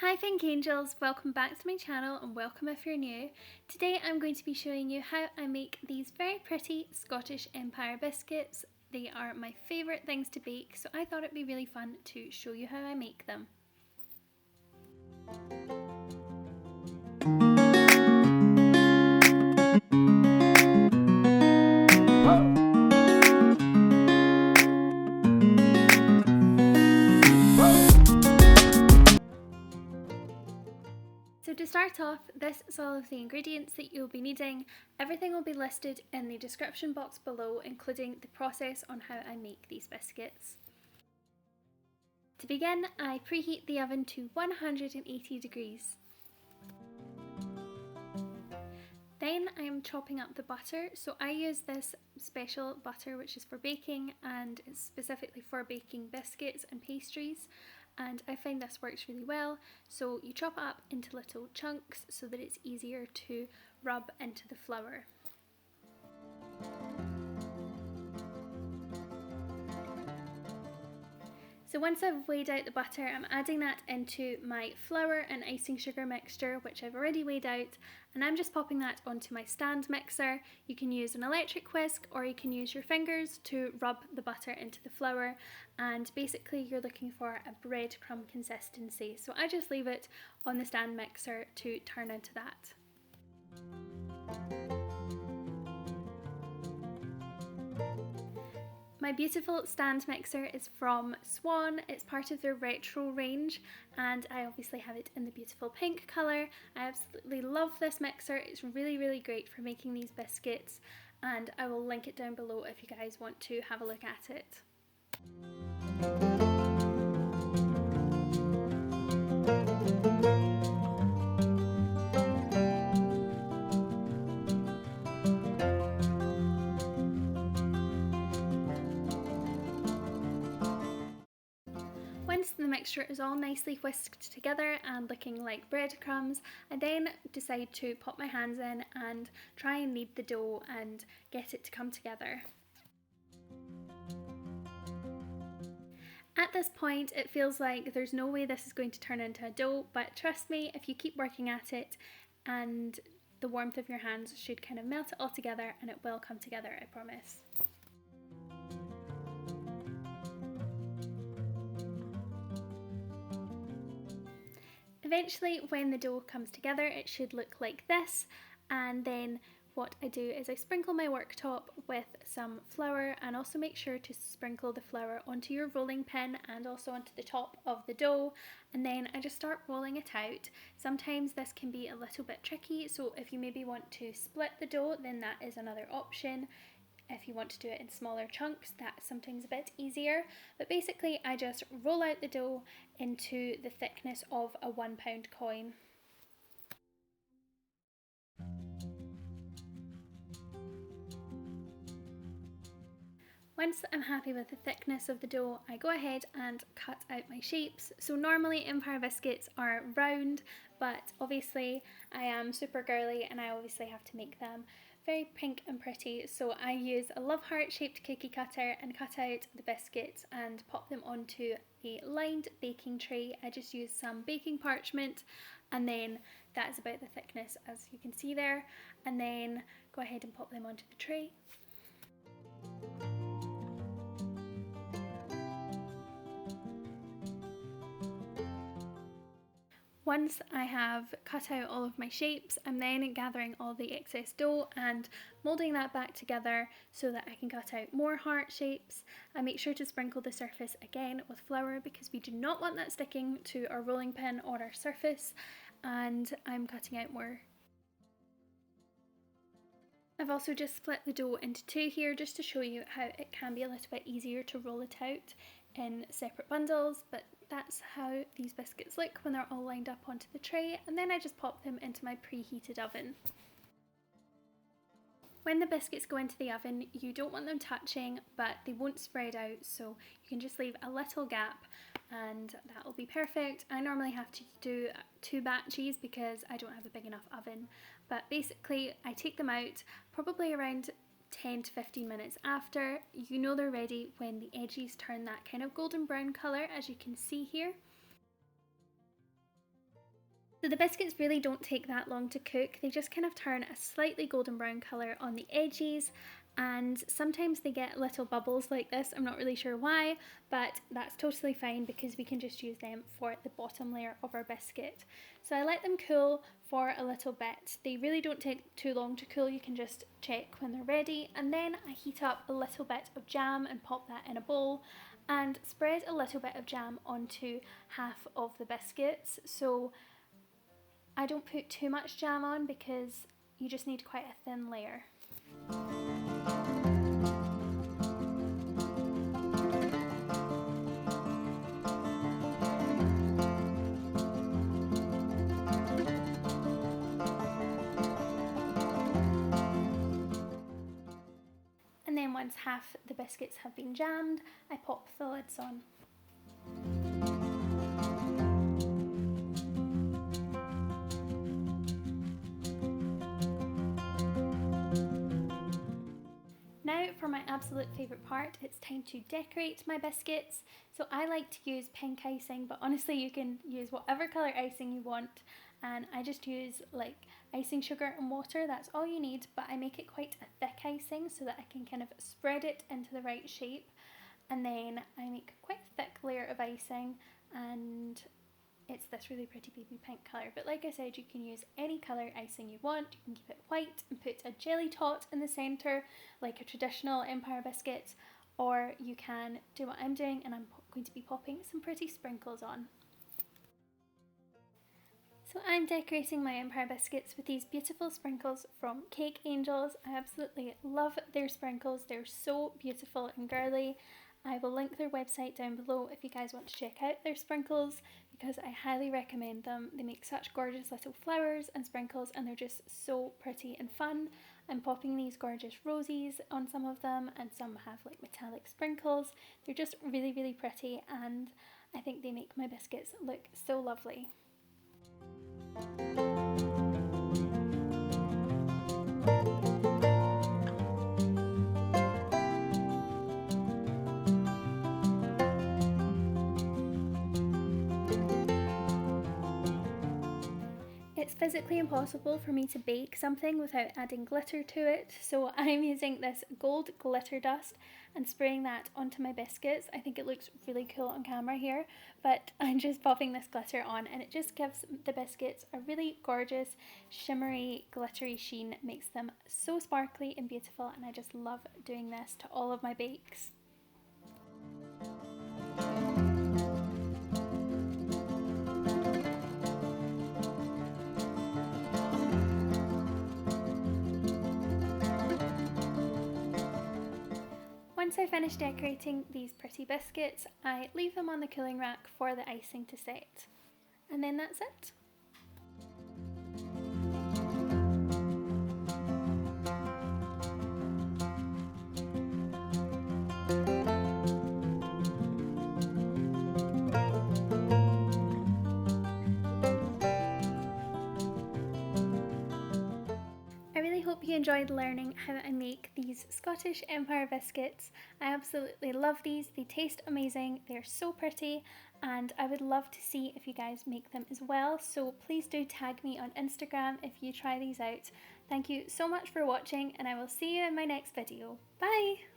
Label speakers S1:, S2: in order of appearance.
S1: Hi Pink Angels, welcome back to my channel and welcome if you're new. Today I'm going to be showing you how I make these very pretty Scottish Empire biscuits. They are my favourite things to bake, so I thought it'd be really fun to show you how I make them. So to start off, this is all of the ingredients that you'll be needing. Everything will be listed in the description box below, including the process on how I make these biscuits. To begin, I preheat the oven to 180 degrees. Then I am chopping up the butter, so I use this special butter which is for baking and it's specifically for baking biscuits and pastries, and I find this works really well. So you chop it up into little chunks so that it's easier to rub into the flour. So once I've weighed out the butter, I'm adding that into my flour and icing sugar mixture, which I've already weighed out, and I'm just popping that onto my stand mixer. You can use an electric whisk or you can use your fingers to rub the butter into the flour, and basically you're looking for a breadcrumb consistency. So I just leave it on the stand mixer to turn into that. My beautiful stand mixer is from Swan. It's part of their retro range and I obviously have it in the beautiful pink colour. I absolutely love this mixer. It's really great for making these biscuits, and I will link it down below if you guys want to have a look at it. Once the mixture is all nicely whisked together and looking like breadcrumbs, I then decide to pop my hands in and try and knead the dough and get it to come together. At this point, it feels like there's no way this is going to turn into a dough, but trust me, if you keep working at it and the warmth of your hands should kind of melt it all together and it will come together, I promise. Eventually, when the dough comes together, it should look like this, and then what I do is I sprinkle my worktop with some flour, and also make sure to sprinkle the flour onto your rolling pin and also onto the top of the dough, and then I just start rolling it out. Sometimes this can be a little bit tricky, so if you maybe want to split the dough, then that is another option. If you want to do it in smaller chunks, that's sometimes a bit easier. But basically I just roll out the dough into the thickness of a £1 coin. Once I'm happy with the thickness of the dough, I go ahead and cut out my shapes. So normally Empire biscuits are round, but obviously I am super girly and I obviously have to make them very pink and pretty, so I use a love heart shaped cookie cutter and cut out the biscuits and pop them onto a lined baking tray. I just use some baking parchment, and then that is about the thickness as you can see there, and then go ahead and pop them onto the tray. Once I have cut out all of my shapes, I'm then gathering all the excess dough and moulding that back together so that I can cut out more heart shapes. I make sure to sprinkle the surface again with flour because we do not want that sticking to our rolling pin or our surface, and I'm cutting out more. I've also just split the dough into two here just to show you how it can be a little bit easier to roll it out in separate bundles, but that's how these biscuits look when they're all lined up onto the tray, and then I just pop them into my preheated oven. When the biscuits go into the oven, you don't want them touching, but they won't spread out, so you can just leave a little gap and that will be perfect. I normally have to do 2 batches because I don't have a big enough oven, but basically I take them out probably around 10 to 15 minutes after. You know they're ready when the edges turn that kind of golden brown colour, as you can see here. So the biscuits really don't take that long to cook, they just kind of turn a slightly golden brown colour on the edges, and sometimes they get little bubbles like this. I'm not really sure why, but that's totally fine because we can just use them for the bottom layer of our biscuit. So I let them cool for a little bit. They really don't take too long to cool, you can just check when they're ready, and then I heat up a little bit of jam and pop that in a bowl and spread a little bit of jam onto half of the biscuits. So I don't put too much jam on because you just need quite a thin layer. And then once half the biscuits have been jammed, I pop the lids on. Now for my absolute favourite part, it's time to decorate my biscuits. So I like to use pink icing, but honestly you can use whatever colour icing you want, and I just use like icing sugar and water, that's all you need, but I make it quite a thick icing so that I can kind of spread it into the right shape, and then I make quite a thick layer of icing, and it's this really pretty baby pink colour. But like I said, you can use any colour icing you want. You can keep it white and put a jelly tot in the centre like a traditional Empire biscuit, or you can do what I'm doing and I'm going to be popping some pretty sprinkles on. So I'm decorating my Empire biscuits with these beautiful sprinkles from Cake Angels. I absolutely love their sprinkles, they're so beautiful and girly. I will link their website down below if you guys want to check out their sprinkles, because I highly recommend them. They make such gorgeous little flowers and sprinkles and they're just so pretty and fun. I'm popping these gorgeous roses on some of them, and some have like metallic sprinkles. They're just really, really pretty, and I think they make my biscuits look so lovely. It's physically impossible for me to bake something without adding glitter to it, so I'm using this gold glitter dust and spraying that onto my biscuits. I think it looks really cool on camera here, but I'm just popping this glitter on and it just gives the biscuits a really gorgeous, shimmery, glittery sheen. It makes them so sparkly and beautiful, and I just love doing this to all of my bakes. Once I finish decorating these pretty biscuits, I leave them on the cooling rack for the icing to set. And then that's it. Hope you enjoyed learning how I make these Scottish Empire biscuits. I absolutely love these, they taste amazing, they're so pretty, and I would love to see if you guys make them as well, so please do tag me on Instagram if you try these out. Thank you so much for watching, and I will see you in my next video. Bye!